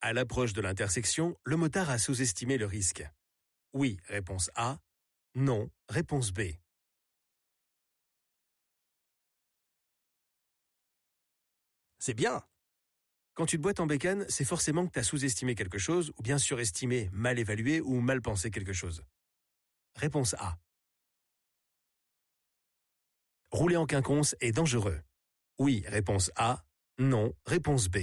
À l'approche de l'intersection, le motard a sous-estimé le risque. Oui, réponse A. Non, réponse B. C'est bien. Quand tu te boites en bécane, c'est forcément que tu as sous-estimé quelque chose, ou bien surestimé, mal évalué ou mal pensé quelque chose. Réponse A. Rouler en quinconce est dangereux. Oui, réponse A. Non, réponse B.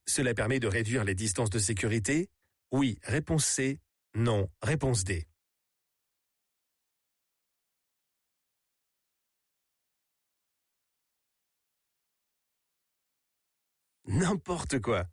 Cela permet de réduire les distances de sécurité. Oui, réponse C. Non, réponse D. N'importe quoi.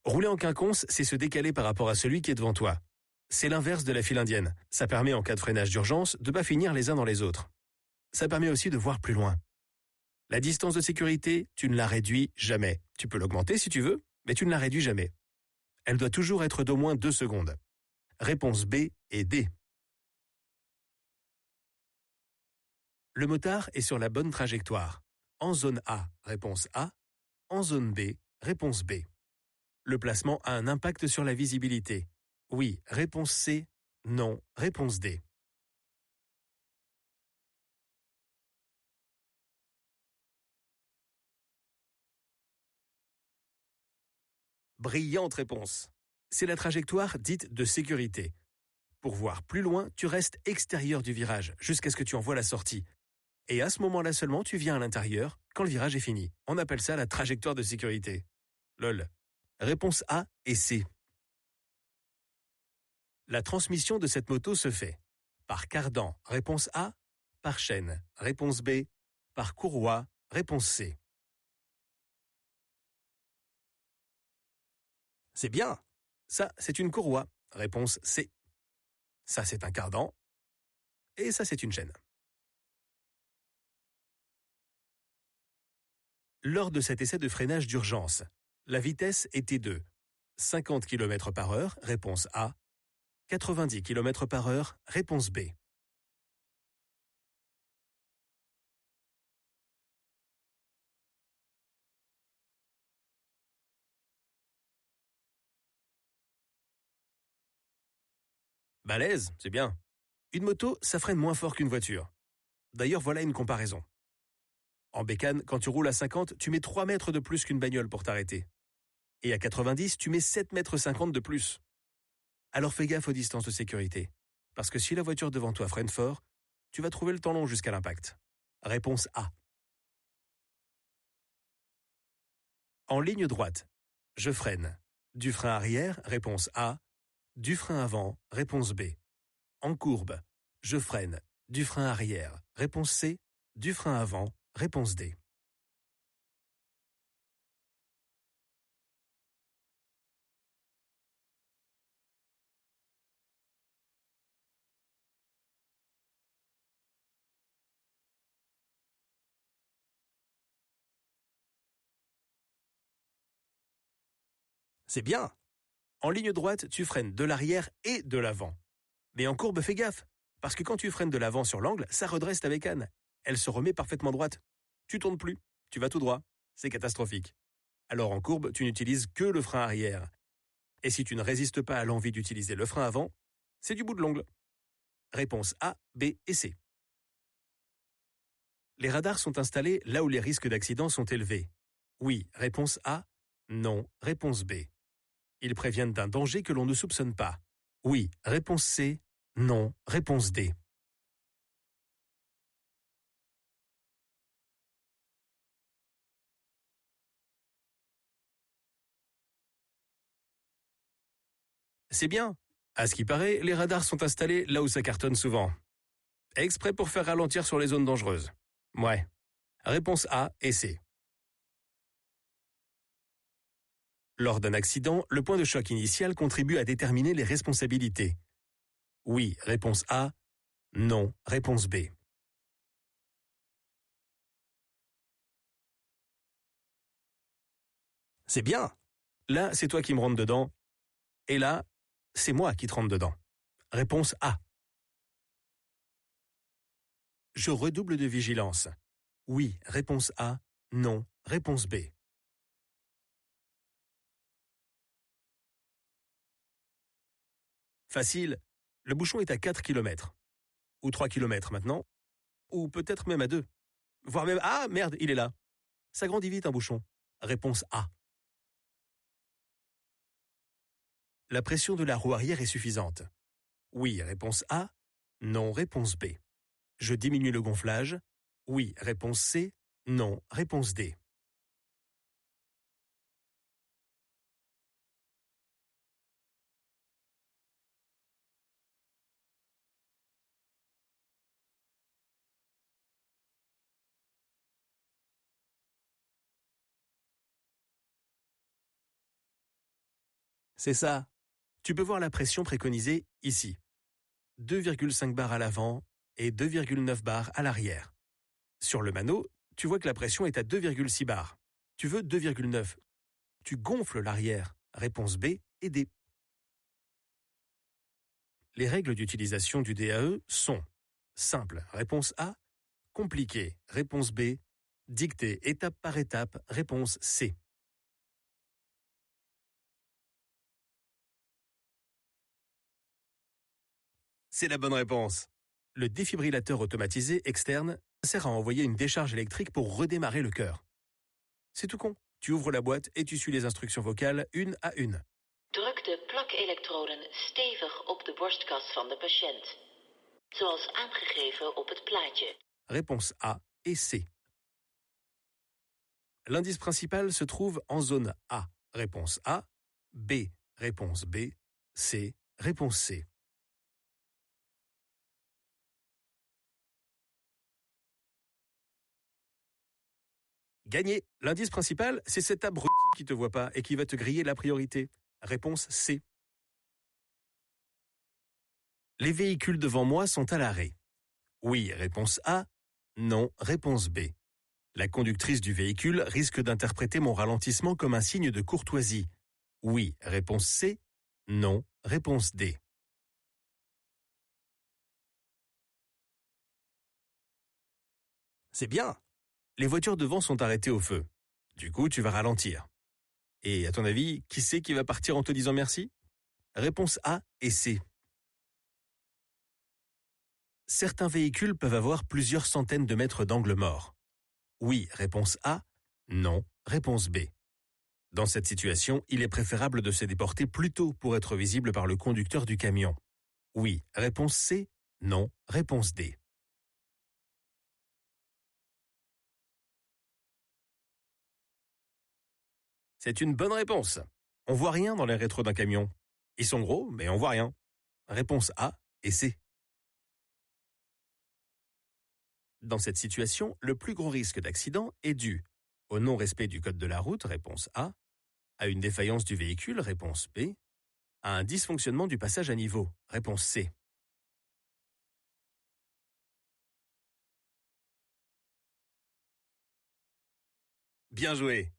Rouler en quinconce, c'est se décaler par rapport à celui qui est devant toi. C'est l'inverse de la file indienne. Ça permet en cas de freinage d'urgence de ne pas finir les uns dans les autres. Ça permet aussi de voir plus loin. La distance de sécurité, tu ne la réduis jamais. Tu peux l'augmenter si tu veux, mais tu ne la réduis jamais. Elle doit toujours être d'au moins 2 secondes. Réponse B et D. Le motard est sur la bonne trajectoire. En zone A, réponse A. En zone B, réponse B. Le placement a un impact sur la visibilité. Oui, réponse C. Non, réponse D. Brillante réponse. C'est la trajectoire dite de sécurité. Pour voir plus loin, tu restes extérieur du virage jusqu'à ce que tu en vois la sortie. Et à ce moment-là seulement, tu viens à l'intérieur quand le virage est fini. On appelle ça la trajectoire de sécurité. LOL. Réponse A et C. La transmission de cette moto se fait par cardan, réponse A, par chaîne, réponse B, par courroie, réponse C. C'est bien. Ça, c'est une courroie, réponse C. Ça, c'est un cardan. Et ça, c'est une chaîne. Lors de cet essai de freinage d'urgence, la vitesse était de 50 km par heure, réponse A, 90 km par heure, réponse B. Balèze, c'est bien. Une moto, ça freine moins fort qu'une voiture. D'ailleurs, voilà une comparaison. En bécane, quand tu roules à 50, tu mets 3 mètres de plus qu'une bagnole pour t'arrêter. Et à 90, tu mets 7 mètres 50 de plus. Alors fais gaffe aux distances de sécurité. Parce que si la voiture devant toi freine fort, tu vas trouver le temps long jusqu'à l'impact. Réponse A. En ligne droite, je freine. Du frein arrière, réponse A. Du frein avant, réponse B. En courbe, je freine. Du frein arrière, réponse C. Du frein avant, réponse D. C'est bien. En ligne droite, tu freines de l'arrière et de l'avant. Mais en courbe, fais gaffe. Parce que quand tu freines de l'avant sur l'angle, ça redresse ta bécane. Elle se remet parfaitement droite. Tu tournes plus. Tu vas tout droit. C'est catastrophique. Alors en courbe, tu n'utilises que le frein arrière. Et si tu ne résistes pas à l'envie d'utiliser le frein avant, c'est du bout de l'ongle. Réponse A, B et C. Les radars sont installés là où les risques d'accident sont élevés. Oui, réponse A. Non, réponse B. Ils préviennent d'un danger que l'on ne soupçonne pas. Oui, réponse C. Non, réponse D. C'est bien. À ce qui paraît, les radars sont installés là où ça cartonne souvent. Exprès pour faire ralentir sur les zones dangereuses. Ouais. Réponse A et C. Lors d'un accident, le point de choc initial contribue à déterminer les responsabilités. Oui, réponse A. Non, réponse B. C'est bien. Là, c'est toi qui me rentres dedans. Et là, c'est moi qui te rentre dedans. Réponse A. Je redouble de vigilance. Oui, réponse A. Non, réponse B. Facile, le bouchon est à 4 km. Ou 3 km maintenant. Ou peut-être même à 2. Voire même... Ah, merde, il est là. Ça grandit vite un bouchon. Réponse A. La pression de la roue arrière est suffisante. Oui, réponse A. Non, réponse B. Je diminue le gonflage. Oui, réponse C. Non, réponse D. C'est ça. Tu peux voir la pression préconisée ici. 2,5 bars à l'avant et 2,9 bars à l'arrière. Sur le mano, tu vois que la pression est à 2,6 bars. Tu veux 2,9. Tu gonfles l'arrière. Réponse B et D. Les règles d'utilisation du DAE sont simple, réponse A, compliqué, réponse B, dicté étape par étape, réponse C. C'est la bonne réponse. Le défibrillateur automatisé externe sert à envoyer une décharge électrique pour redémarrer le cœur. C'est tout con. Tu ouvres la boîte et tu suis les instructions vocales une à une. Druk de plakelektroden stevig op de borstkas van de patiënt, zoals aangegeven op het plaatje. Réponse A et C. L'indice principal se trouve en zone A. Réponse A. B. Réponse B. C. Réponse C. Gagné. L'indice principal, c'est cet abruti qui te voit pas et qui va te griller la priorité. Réponse C. Les véhicules devant moi sont à l'arrêt. Oui, réponse A. Non, réponse B. La conductrice du véhicule risque d'interpréter mon ralentissement comme un signe de courtoisie. Oui, réponse C. Non, réponse D. C'est bien. Les voitures devant sont arrêtées au feu. Du coup, tu vas ralentir. Et à ton avis, qui c'est qui va partir en te disant merci? Réponse A et C. Certains véhicules peuvent avoir plusieurs centaines de mètres d'angle mort. Oui, réponse A. Non, réponse B. Dans cette situation, il est préférable de se déporter plus tôt pour être visible par le conducteur du camion. Oui, réponse C. Non, réponse D. C'est une bonne réponse. On voit rien dans les rétros d'un camion. Ils sont gros, mais on voit rien. Réponse A et C. Dans cette situation, le plus gros risque d'accident est dû au non-respect du code de la route, réponse A, à une défaillance du véhicule, réponse B, à un dysfonctionnement du passage à niveau, réponse C. Bien joué.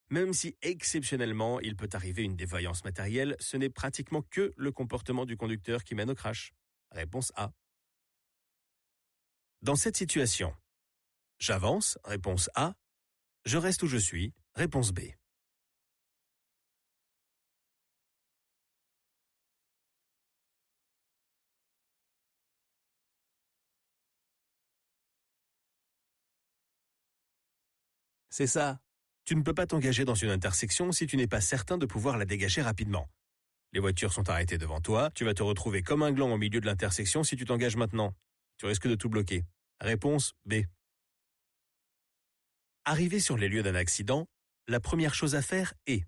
Même si exceptionnellement il peut arriver une défaillance matérielle, ce n'est pratiquement que le comportement du conducteur qui mène au crash. Réponse A. Dans cette situation, j'avance, réponse A, je reste où je suis, réponse B. C'est ça. Tu ne peux pas t'engager dans une intersection si tu n'es pas certain de pouvoir la dégager rapidement. Les voitures sont arrêtées devant toi, tu vas te retrouver comme un gland au milieu de l'intersection si tu t'engages maintenant. Tu risques de tout bloquer. Réponse B. Arrivé sur les lieux d'un accident, la première chose à faire est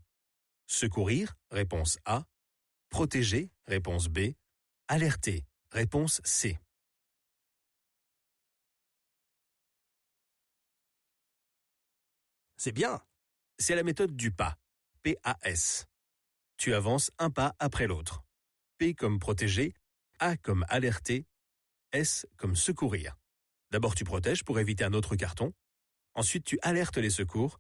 secourir, réponse A, protéger, réponse B, alerter, réponse C. C'est bien. C'est la méthode du pas. PAS. Tu avances un pas après l'autre. P comme protéger, A comme alerter, S comme secourir. D'abord tu protèges pour éviter un autre carton. Ensuite tu alertes les secours.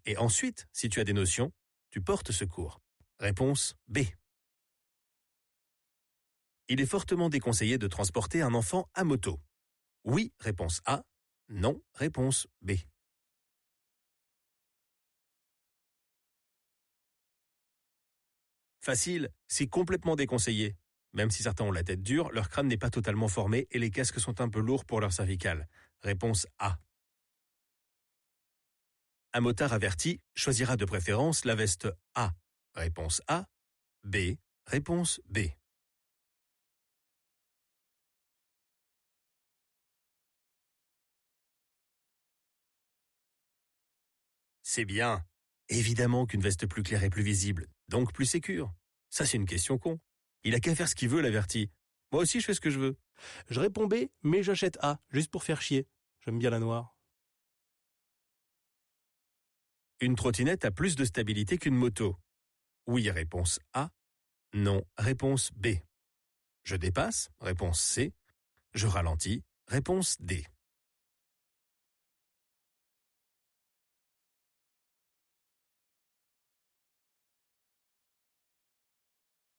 Et ensuite, si tu as des notions, tu portes secours. Réponse B. Il est fortement déconseillé de transporter un enfant à moto. Oui, réponse A. Non, réponse B. Facile, c'est complètement déconseillé. Même si certains ont la tête dure, leur crâne n'est pas totalement formé et les casques sont un peu lourds pour leur cervicale. Réponse A. Un motard averti choisira de préférence la veste A. Réponse A. B. Réponse B. C'est bien. Évidemment qu'une veste plus claire est plus visible, donc plus sécure. Ça, c'est une question con. Il a qu'à faire ce qu'il veut, l'averti. Moi aussi, je fais ce que je veux. Je réponds B, mais j'achète A, juste pour faire chier. J'aime bien la noire. Une trottinette a plus de stabilité qu'une moto. Oui, réponse A. Non, réponse B. Je dépasse, réponse C. Je ralentis, réponse D.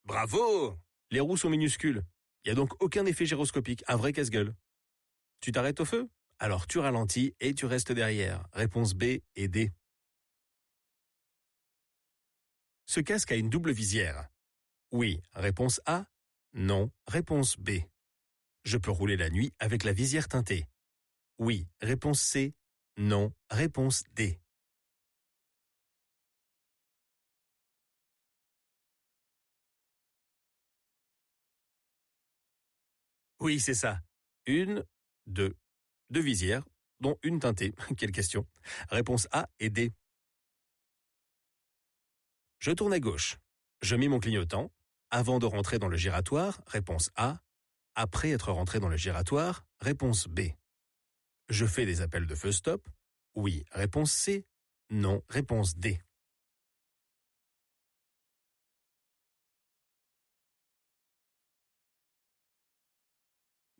Bravo! Les roues sont minuscules. Il n'y a donc aucun effet gyroscopique, un vrai casse-gueule. Tu t'arrêtes au feu? Alors tu ralentis et tu restes derrière. Réponse B et D. Ce casque a une double visière. Oui, réponse A. Non, réponse B. Je peux rouler la nuit avec la visière teintée. Oui, réponse C. Non, réponse D. Oui, c'est ça. Une, deux. Deux visières, dont une teintée. Quelle question. Réponse A et D. Je tourne à gauche. Je mets mon clignotant. Avant de rentrer dans le giratoire, réponse A. Après être rentré dans le giratoire, réponse B. Je fais des appels de feu stop. Oui, réponse C. Non, réponse D.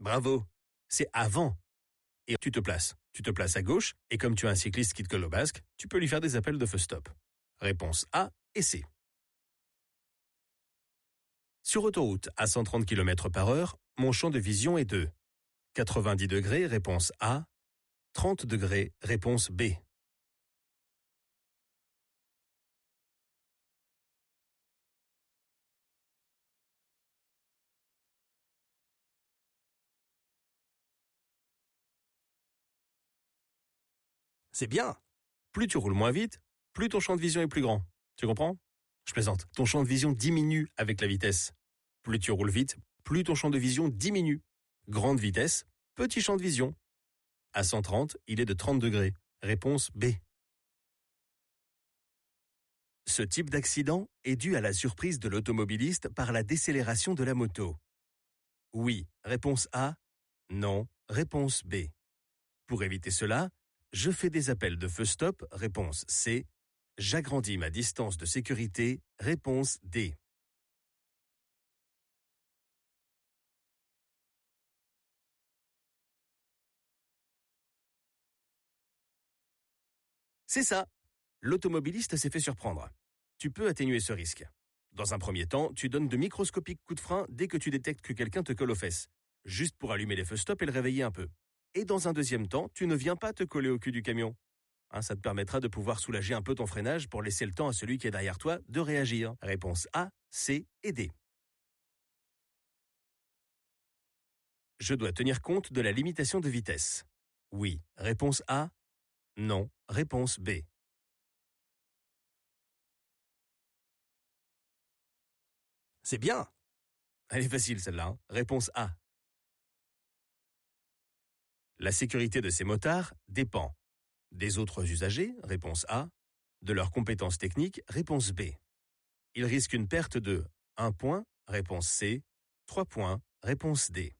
Bravo. C'est avant. Et tu te places. Tu te places à gauche, et comme tu as un cycliste qui te colle au basque, tu peux lui faire des appels de feu stop. Réponse A et C. Sur autoroute à 130 km/h, mon champ de vision est de 90 degrés, réponse A, 30 degrés, réponse B. C'est bien. Plus tu roules moins vite, plus ton champ de vision est plus grand. Tu comprends? Je plaisante. Ton champ de vision diminue avec la vitesse. Plus tu roules vite, plus ton champ de vision diminue. Grande vitesse, petit champ de vision. À 130, il est de 30 degrés. Réponse B. Ce type d'accident est dû à la surprise de l'automobiliste par la décélération de la moto. Oui, réponse A. Non, réponse B. Pour éviter cela, je fais des appels de feu stop, réponse C. J'agrandis ma distance de sécurité, réponse D. C'est ça. L'automobiliste s'est fait surprendre. Tu peux atténuer ce risque. Dans un premier temps, tu donnes de microscopiques coups de frein dès que tu détectes que quelqu'un te colle aux fesses, juste pour allumer les feux stop et le réveiller un peu. Et dans un deuxième temps, tu ne viens pas te coller au cul du camion. Hein, ça te permettra de pouvoir soulager un peu ton freinage pour laisser le temps à celui qui est derrière toi de réagir. Réponse A, C et D. Je dois tenir compte de la limitation de vitesse. Oui, réponse A. Non, réponse B. C'est bien. Elle est facile celle-là. Hein. Réponse A. La sécurité de ces motards dépend des autres usagers, réponse A, de leurs compétences techniques, réponse B. Ils risquent une perte de 1 point, réponse C, 3 points, réponse D.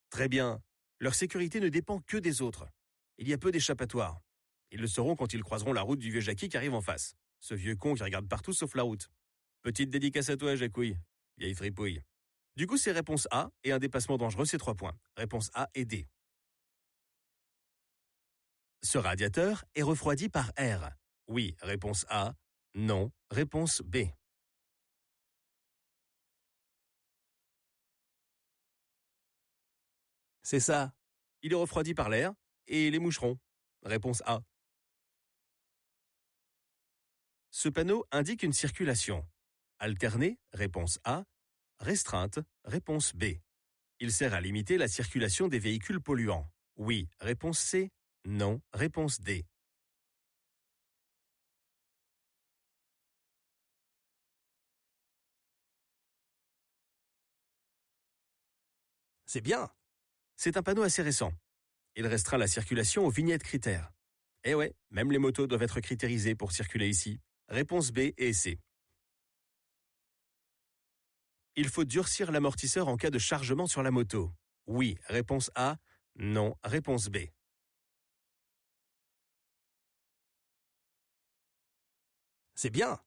Très bien. Leur sécurité ne dépend que des autres. Il y a peu d'échappatoires. Ils le sauront quand ils croiseront la route du vieux Jackie qui arrive en face. Ce vieux con qui regarde partout sauf la route. Petite dédicace à toi, Jacouille. Vieille fripouille. Du coup, c'est réponse A et un dépassement dangereux, c'est 3 points. Réponse A et D. Ce radiateur est refroidi par air. Oui, réponse A. Non, réponse B. C'est ça. Il est refroidi par l'air et les moucherons. Réponse A. Ce panneau indique une circulation. Alternée, réponse A. Restreinte, réponse B. Il sert à limiter la circulation des véhicules polluants. Oui, réponse C. Non, réponse D. C'est bien. C'est un panneau assez récent. Il restreint la circulation aux vignettes critères. Eh ouais, même les motos doivent être critérisées pour circuler ici. Réponse B et C. Il faut durcir l'amortisseur en cas de chargement sur la moto. Oui, réponse A. Non, réponse B. C'est bien.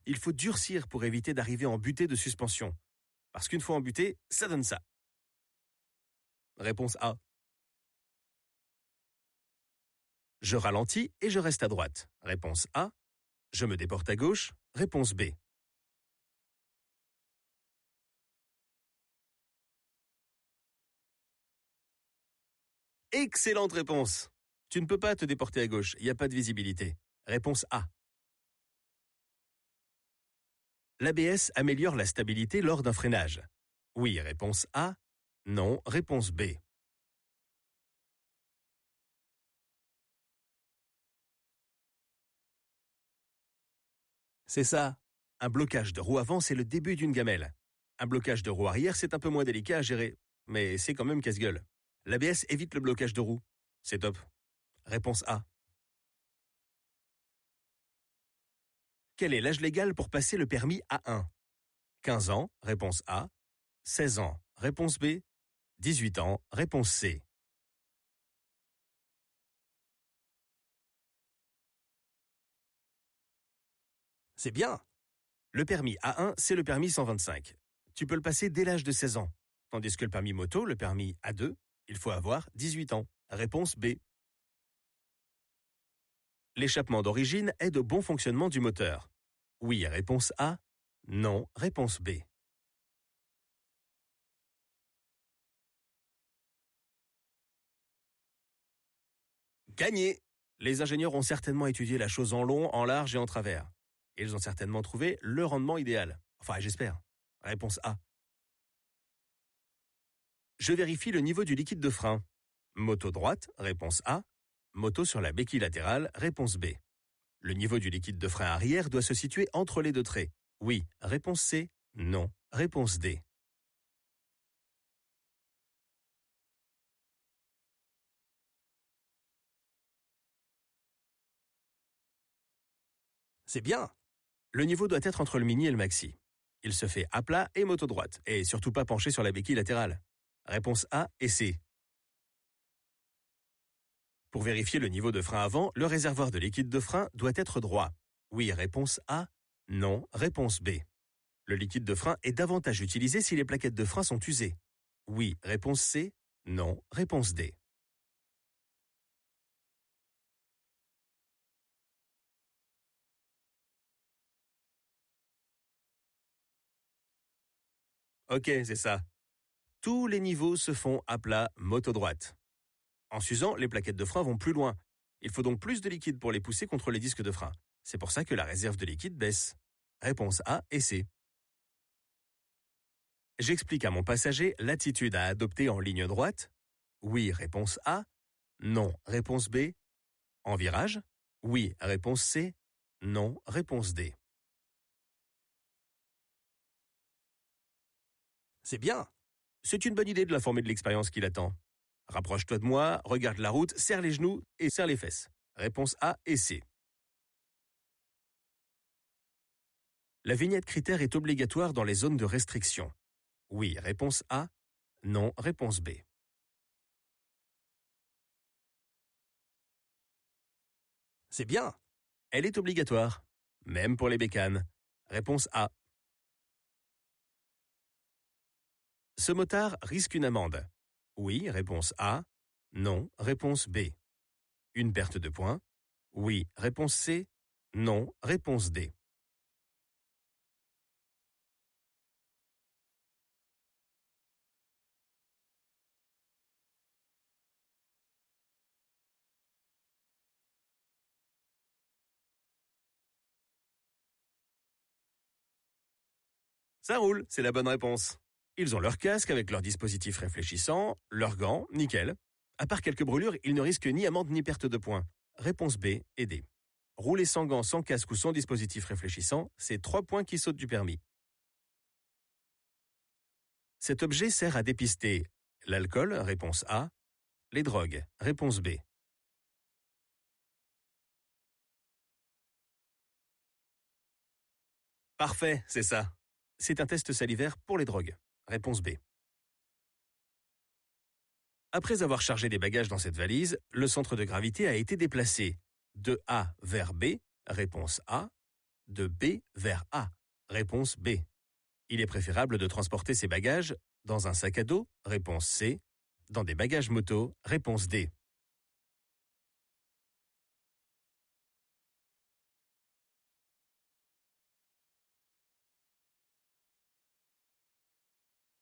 Il faut durcir pour éviter d'arriver en butée de suspension. Parce qu'une fois en butée, ça donne ça. Réponse A. Je ralentis et je reste à droite. Réponse A. Je me déporte à gauche. Réponse B. Excellente réponse. Tu ne peux pas te déporter à gauche, il n'y a pas de visibilité. Réponse A. L'ABS améliore la stabilité lors d'un freinage. Oui, réponse A. Non, réponse B. C'est ça. Un blocage de roue avant, c'est le début d'une gamelle. Un blocage de roue arrière, c'est un peu moins délicat à gérer, mais c'est quand même casse-gueule. L'ABS évite le blocage de roue. C'est top. Réponse A. Quel est l'âge légal pour passer le permis A1 ? 15 ans, réponse A. 16 ans, réponse B. 18 ans, réponse C. C'est bien. Le permis A1, c'est le permis 125. Tu peux le passer dès l'âge de 16 ans. Tandis que le permis moto, le permis A2, il faut avoir 18 ans. Réponse B. L'échappement d'origine aide au bon fonctionnement du moteur. Oui, réponse A. Non, réponse B. Gagné! Les ingénieurs ont certainement étudié la chose en long, en large et en travers. Ils ont certainement trouvé le rendement idéal. Enfin, j'espère. Réponse A. Je vérifie le niveau du liquide de frein. Moto droite, réponse A. Moto sur la béquille latérale, réponse B. Le niveau du liquide de frein arrière doit se situer entre les deux traits. Oui, réponse C. Non, réponse D. C'est bien. Le niveau doit être entre le mini et le maxi. Il se fait à plat et moto droite, et surtout pas penché sur la béquille latérale. Réponse A et C. Pour vérifier le niveau de frein avant, le réservoir de liquide de frein doit être droit. Oui, réponse A. Non, réponse B. Le liquide de frein est davantage utilisé si les plaquettes de frein sont usées. Oui, réponse C. Non, réponse D. Ok, c'est ça. Tous les niveaux se font à plat moto droite. En s'usant, les plaquettes de frein vont plus loin. Il faut donc plus de liquide pour les pousser contre les disques de frein. C'est pour ça que la réserve de liquide baisse. Réponse A et C. J'explique à mon passager l'attitude à adopter en ligne droite. Oui, réponse A. Non, réponse B. En virage. Oui, réponse C. Non, réponse D. C'est bien. C'est une bonne idée de l'informer de l'expérience qui l'attend. Rapproche-toi de moi, regarde la route, serre les genoux et serre les fesses. Réponse A et C. La vignette critère est obligatoire dans les zones de restriction. Oui, réponse A. Non, réponse B. C'est bien. Elle est obligatoire. Même pour les bécanes. Réponse A. Ce motard risque une amende. Oui, réponse A. Non, réponse B. Une perte de points. Oui, réponse C. Non, réponse D. Ça roule, c'est la bonne réponse. Ils ont leur casque avec leur dispositif réfléchissant, leurs gants, nickel. À part quelques brûlures, ils ne risquent ni amende ni perte de points. Réponse B et D. Rouler sans gants, sans casque ou sans dispositif réfléchissant, c'est 3 points qui sautent du permis. Cet objet sert à dépister l'alcool, réponse A, les drogues, réponse B. Parfait, c'est ça. C'est un test salivaire pour les drogues. Réponse B. Après avoir chargé les bagages dans cette valise, le centre de gravité a été déplacé de A vers B, réponse A, de B vers A, réponse B. Il est préférable de transporter ces bagages dans un sac à dos, réponse C, dans des bagages moto, réponse D.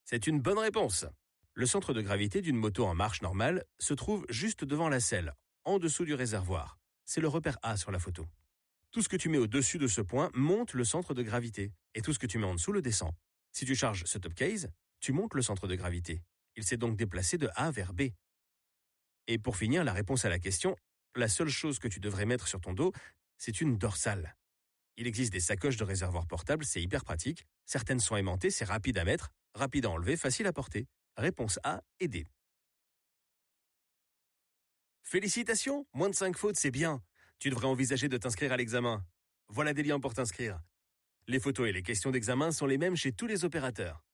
C'est une bonne réponse. Le centre de gravité d'une moto en marche normale se trouve juste devant la selle, en dessous du réservoir. C'est le repère A sur la photo. Tout ce que tu mets au-dessus de ce point monte le centre de gravité, et tout ce que tu mets en dessous le descend. Si tu charges ce top case, tu montes le centre de gravité. Il s'est donc déplacé de A vers B. Et pour finir, la réponse à la question, la seule chose que tu devrais mettre sur ton dos, c'est une dorsale. Il existe des sacoches de réservoir portable, c'est hyper pratique. Certaines sont aimantées, c'est rapide à mettre, rapide à enlever, facile à porter. Réponse A et D. Félicitations, moins de 5 fautes, c'est bien. Tu devrais envisager de t'inscrire à l'examen. Voilà des liens pour t'inscrire. Les photos et les questions d'examen sont les mêmes chez tous les opérateurs.